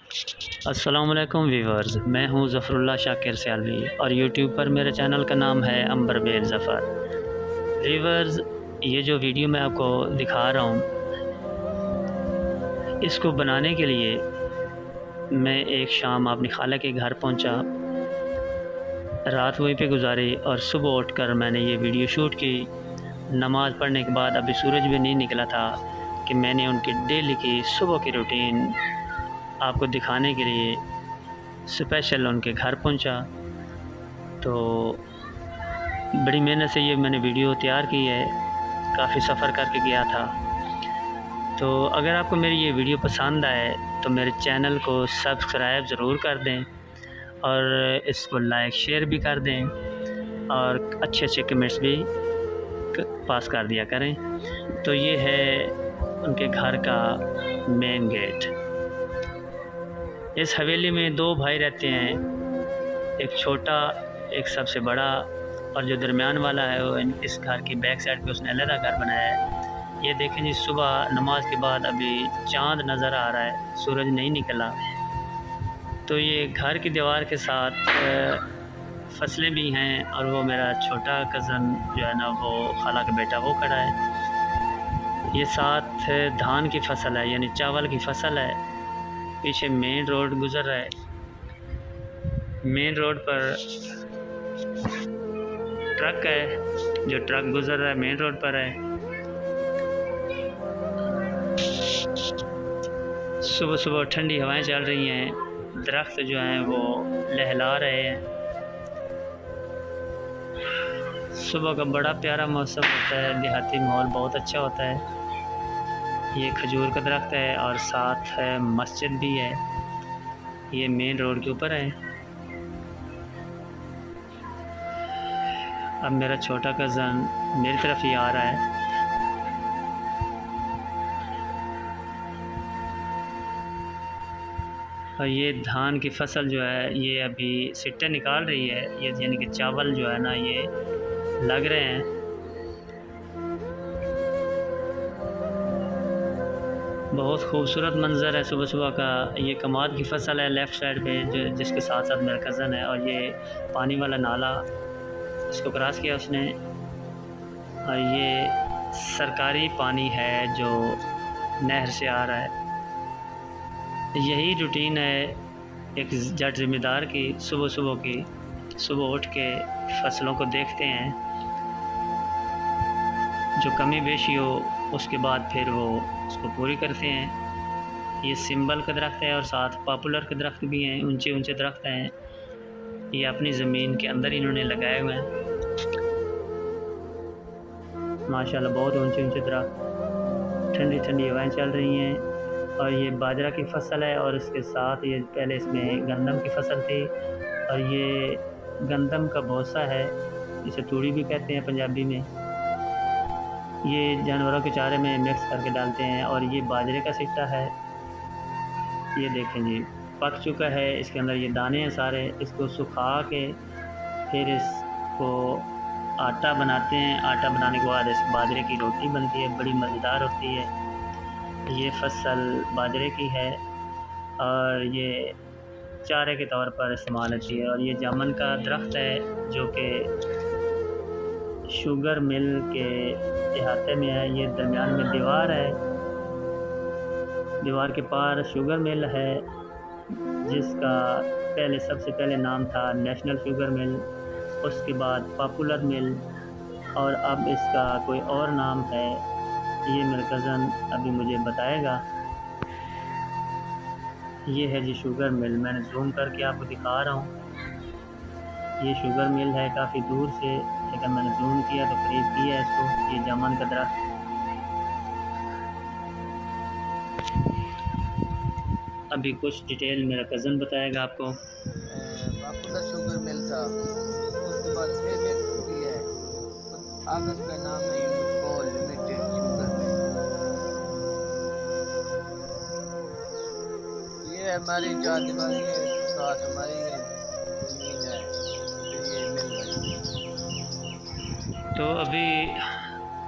अस्सलामुअलैकुम व्यूवर्स, मैं हूं ज़फ़रुल्लाह शाकिर सियालवी और यूट्यूब पर मेरे चैनल का नाम है अंबर बेल ज़फ़र। व्यूवर्स, ये जो वीडियो मैं आपको दिखा रहा हूं, इसको बनाने के लिए मैं एक शाम अपनी खाला के घर पहुंचा, रात वहीं पे गुजारी और सुबह उठकर मैंने ये वीडियो शूट की। नमाज़ पढ़ने के बाद अभी सूरज भी नहीं निकला था कि मैंने उनकी डेली की सुबह की रूटीन आपको दिखाने के लिए स्पेशल उनके घर पहुंचा। तो बड़ी मेहनत से ये मैंने वीडियो तैयार की है, काफ़ी सफ़र करके गया था। तो अगर आपको मेरी ये वीडियो पसंद आए तो मेरे चैनल को सब्सक्राइब ज़रूर कर दें और इसको लाइक शेयर भी कर दें और अच्छे अच्छे कमेंट्स भी पास कर दिया करें। तो ये है उनके घर का मेन गेट। इस हवेली में दो भाई रहते हैं, एक छोटा एक सबसे बड़ा, और जो दरमियान वाला है वो इस घर की बैक साइड पे उसने अलग घर बनाया है। ये देखें जी, सुबह नमाज के बाद अभी चांद नज़र आ रहा है, सूरज नहीं निकला। तो ये घर की दीवार के साथ फसलें भी हैं और वो मेरा छोटा कज़न जो है ना, वो खाला का बेटा, वो खड़ा है। ये साथ धान की फसल है, यानी चावल की फसल है। पीछे मेन रोड गुज़र रहा है, मेन रोड पर ट्रक है, जो ट्रक गुज़र रहा है मेन रोड पर है। सुबह सुबह ठंडी हवाएं चल रही हैं, दरख्त जो हैं वो लहला रहे हैं। सुबह का बड़ा प्यारा मौसम होता है, देहाती माहौल बहुत अच्छा होता है। ये खजूर का दरख्त है और साथ है मस्जिद भी है। ये मेन रोड के ऊपर है। अब मेरा छोटा कज़न मेरी तरफ ही आ रहा है। और ये धान की फसल जो है ये अभी सिट्टे निकाल रही है, ये यानी कि चावल जो है ना ये लग रहे हैं। बहुत खूबसूरत मंज़र है सुबह सुबह का। ये कमाद की फसल है लेफ़्ट साइड पे, जो जिसके साथ साथ मेरा कज़न है, और ये पानी वाला नाला, इसको क्रॉस किया उसने। और ये सरकारी पानी है जो नहर से आ रहा है। यही रूटीन है एक जट ज़िम्मेदार की, सुबह सुबह की। सुबह उठ के फसलों को देखते हैं, जो कमी बेशी हो उसके बाद फिर वो उसको पूरी करते हैं। ये सिंबल का दरख्त है और साथ पॉपुलर के दरख्त भी हैं, ऊंचे ऊंचे दरख्त हैं। ये अपनी ज़मीन के अंदर इन्होंने लगाए हुए हैं, माशाल्लाह बहुत ऊंचे ऊंचे दरख्त। ठंडी ठंडी हवाएं चल रही हैं। और ये बाजरा की फसल है और इसके साथ ये पहले इसमें गंदम की फसल थी। और ये गंदम का भूसा है, इसे तूड़ी भी कहते हैं पंजाबी में। ये जानवरों के चारे में मिक्स करके डालते हैं। और ये बाजरे का सिट्टा है, ये देखें जी पक चुका है, इसके अंदर ये दाने हैं सारे। इसको सुखा के फिर इसको आटा बनाते हैं। आटा बनाने के बाद इस बाजरे की रोटी बनती है, बड़ी मज़ेदार होती है। ये फसल बाजरे की है और ये चारे के तौर पर इस्तेमाल होती है। और ये जामुन का दरख्त है जो कि शुगर मिल के इहाते में है। ये दरमियान में दीवार है, दीवार के पार शुगर मिल है, जिसका पहले सबसे पहले नाम था नेशनल शुगर मिल, उसके बाद पॉपुलर मिल, और अब इसका कोई और नाम है। ये मेरा कज़न अभी मुझे बताएगा। ये है जी शुगर मिल, मैंने जूम करके आपको दिखा रहा हूँ। ये शुगर मिल है काफ़ी दूर से, लेकिन मैंने जूम किया तो करीब किया इसको। ये जामुन का दरख्त। अभी कुछ डिटेल मेरा कज़न बताएगा आपको। पॉपुलर शुगर मिल था, उसके बाद फिर भी है, अब इसका नाम है यूनिको लिमिटेड शुगर मिल। ये हमारी चार दीवारी है, साथ हमारी ज़मीन है, ये मिल बनी। तो अभी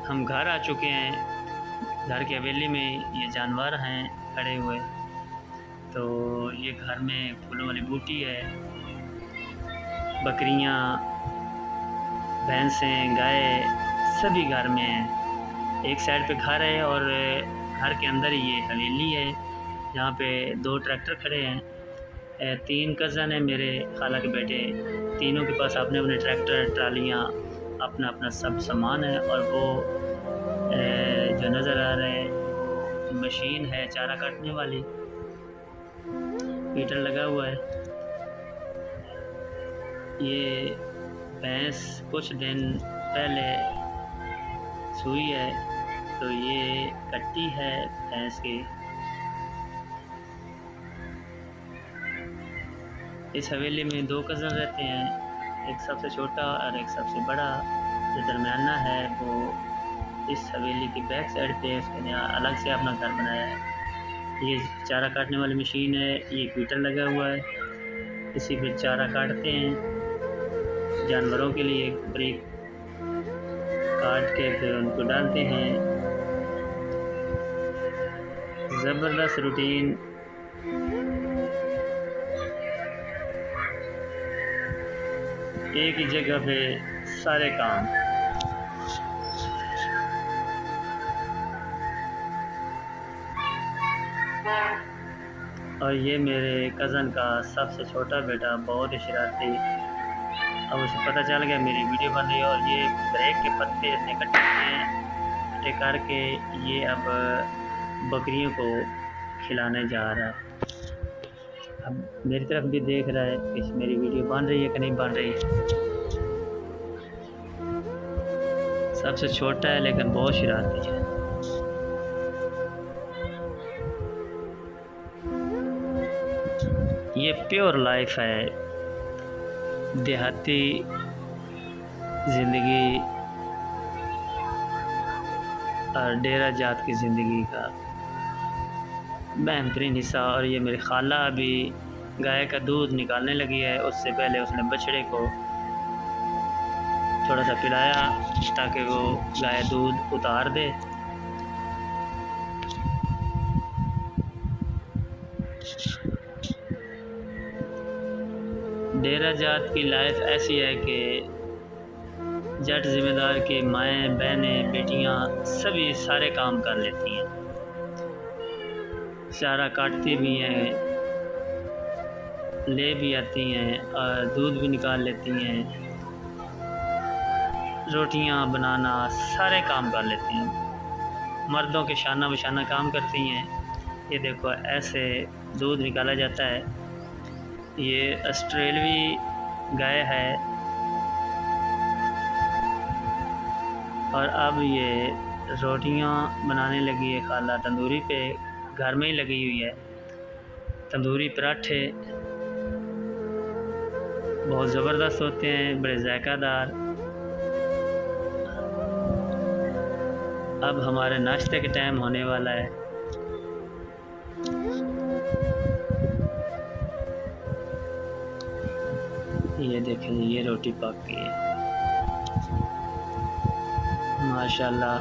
हम घर आ चुके हैं। घर की हवेली में ये जानवर हैं खड़े हुए। तो ये घर में फूलों वाली बूटी है, बकरियां, भैंसें, गाय सभी घर में हैं। एक साइड पे घर है और घर के अंदर ये हवेली है जहाँ पे 2 ट्रैक्टर खड़े हैं। 3 कज़न हैं मेरे खाला के बेटे, तीनों के पास अपने अपने ट्रैक्टर, ट्रालियाँ, अपना अपना सब सामान है। और वो जो नज़र आ रहा है मशीन है चारा काटने वाली, हीटर लगा हुआ है। ये भैंस कुछ दिन पहले सूई है, तो ये कट्टी है भैंस की। इस हवेली में 2 कज़न रहते हैं, एक सबसे छोटा और एक सबसे बड़ा। जो दरमियाना है वो इस हवेली की बैक साइड पे उसने अलग से अपना घर बनाया है। ये चारा काटने वाली मशीन है, ये हीटर लगा हुआ है, इसी पे चारा काटते हैं जानवरों के लिए। ब्रेक काट के फिर उनको डालते हैं। ज़बरदस्त रूटीन। एक ही जगह पे सारे काम। और ये मेरे कज़न का सबसे छोटा बेटा, बहुत ही शरारती। अब उसे पता चल गया मेरी वीडियो बन रही है और ये ब्रेक के पत्ते इसने इकट्ठे करके ये अब बकरियों को खिलाने जा रहा है। अब मेरी तरफ भी देख रहा है कि मेरी वीडियो बन रही है कि नहीं बन रही है। सबसे छोटा है लेकिन बहुत शरारती है। ये प्योर लाइफ है, देहाती ज़िंदगी और डेरा जात की ज़िंदगी का बेहतरीन हिस्सा। और ये मेरी खाला अभी गाय का दूध निकालने लगी है। उससे पहले उसने बछड़े को थोड़ा सा पिलाया ताकि वो गाय दूध उतार दे। डेरा जात की लाइफ ऐसी है कि जट ज़िम्मेदार की माएँ, बहनें, बेटियाँ सभी सारे काम कर लेती हैं। चारा काटती भी हैं, ले भी आती हैं और दूध भी निकाल लेती हैं, रोटियां बनाना सारे काम कर लेती हैं। मर्दों के शाना बशाना काम करती हैं। ये देखो ऐसे दूध निकाला जाता है। ये ऑस्ट्रेलवी गाय है और अब ये रोटियां बनाने लगी है खाला। तंदूरी पे घर में ही लगी हुई है। तंदूरी पराठे बहुत ज़बरदस्त होते हैं, बड़े जायकादार। अब हमारे नाश्ते के टाइम होने वाला है। ये देखें, ये रोटी पक गई है माशाल्लाह।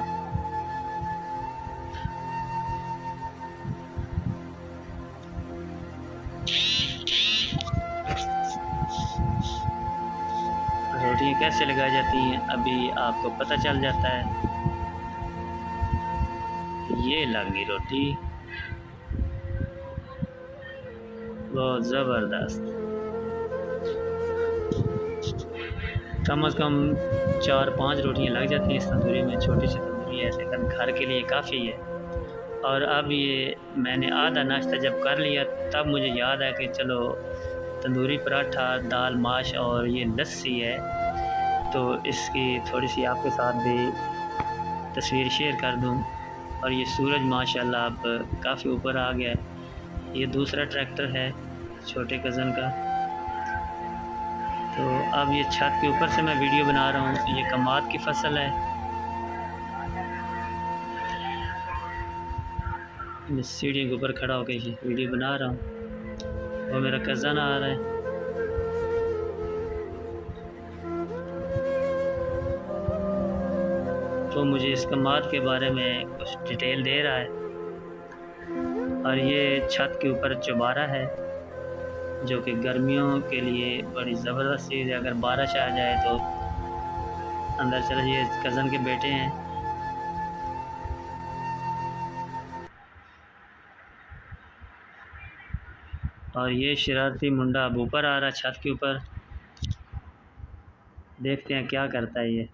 रोटियाँ कैसे लगाई जाती हैं अभी आपको पता चल जाता है। ये लगी रोटी बहुत ज़बरदस्त। कम से कम 4-5 रोटियाँ लग जाती हैं इस तंदूरी में। छोटी सी तंदूरी है लेकिन घर के लिए काफ़ी है। और अब ये मैंने आधा नाश्ता जब कर लिया तब मुझे याद है कि चलो तंदूरी पराठा, दाल माश और ये लस्सी है, तो इसकी थोड़ी सी आपके साथ भी तस्वीर शेयर कर दूं। और ये सूरज माशाल्लाह अब काफ़ी ऊपर आ गया है। ये दूसरा ट्रैक्टर है छोटे कज़न का। तो अब ये छत के ऊपर से मैं वीडियो बना रहा हूँ। ये कमाद की फसल है। मैं सीढ़ी के ऊपर खड़ा होकर ये वीडियो बना रहा हूँ। वो मेरा कज़न आ रहा है। तो मुझे इस कमाद के बारे में कुछ डिटेल दे रहा है। और ये छत के ऊपर चौबारा है जो कि गर्मियों के लिए बड़ी ज़बरदस्त चीज़ है। अगर बारिश आ जाए तो अंदर चले, ये कज़न के बेटे हैं। और ये शरारती मुंडा अब ऊपर आ रहा है छत के ऊपर, देखते हैं क्या करता है ये।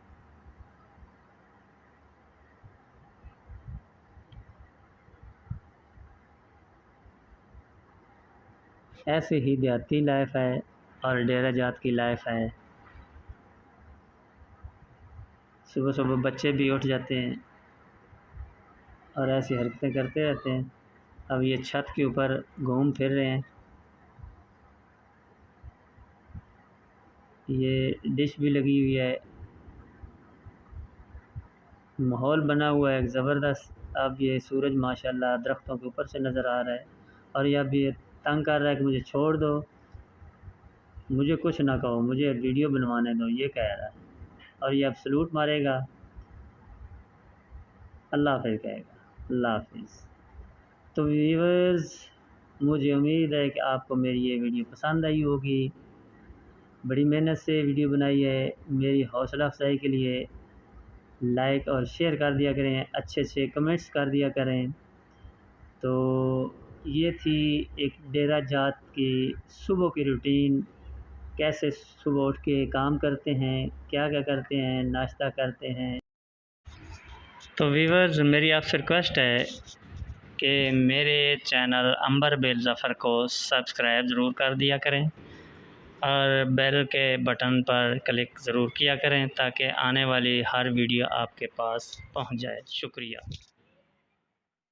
ऐसे ही देहाती लाइफ है और डेरा जात की लाइफ है। सुबह सुबह बच्चे भी उठ जाते हैं और ऐसी हरकतें करते रहते हैं। अब ये छत के ऊपर घूम फिर रहे हैं। ये डिश भी लगी हुई है, माहौल बना हुआ है एक ज़बरदस्त। अब ये सूरज माशाल्लाह दरख्तों के ऊपर से नज़र आ रहा है और ये अब ये तंग कर रहा है कि मुझे छोड़ दो, मुझे कुछ ना कहो, मुझे वीडियो बनवाने दो, ये कह रहा है। और ये अब सलूट मारेगा, अल्लाह हाफ़िज़ कहेगा, अल्लाह हाफ़िज़। तो व्यूअर्स, मुझे उम्मीद है कि आपको मेरी ये वीडियो पसंद आई होगी। बड़ी मेहनत से वीडियो बनाई है, मेरी हौसला अफजाई के लिए लाइक और शेयर कर दिया करें, अच्छे अच्छे कमेंट्स कर दिया करें। तो ये थी एक डेरा जात की सुबह की रूटीन, कैसे सुबह उठ के काम करते हैं, क्या क्या करते हैं, नाश्ता करते हैं। तो व्यूअर्स, मेरी आपसे रिक्वेस्ट है कि मेरे चैनल अंबर बेल ज़फ़र को सब्सक्राइब ज़रूर कर दिया करें और बेल के बटन पर क्लिक ज़रूर किया करें ताकि आने वाली हर वीडियो आपके पास पहुंच जाए। शुक्रिया।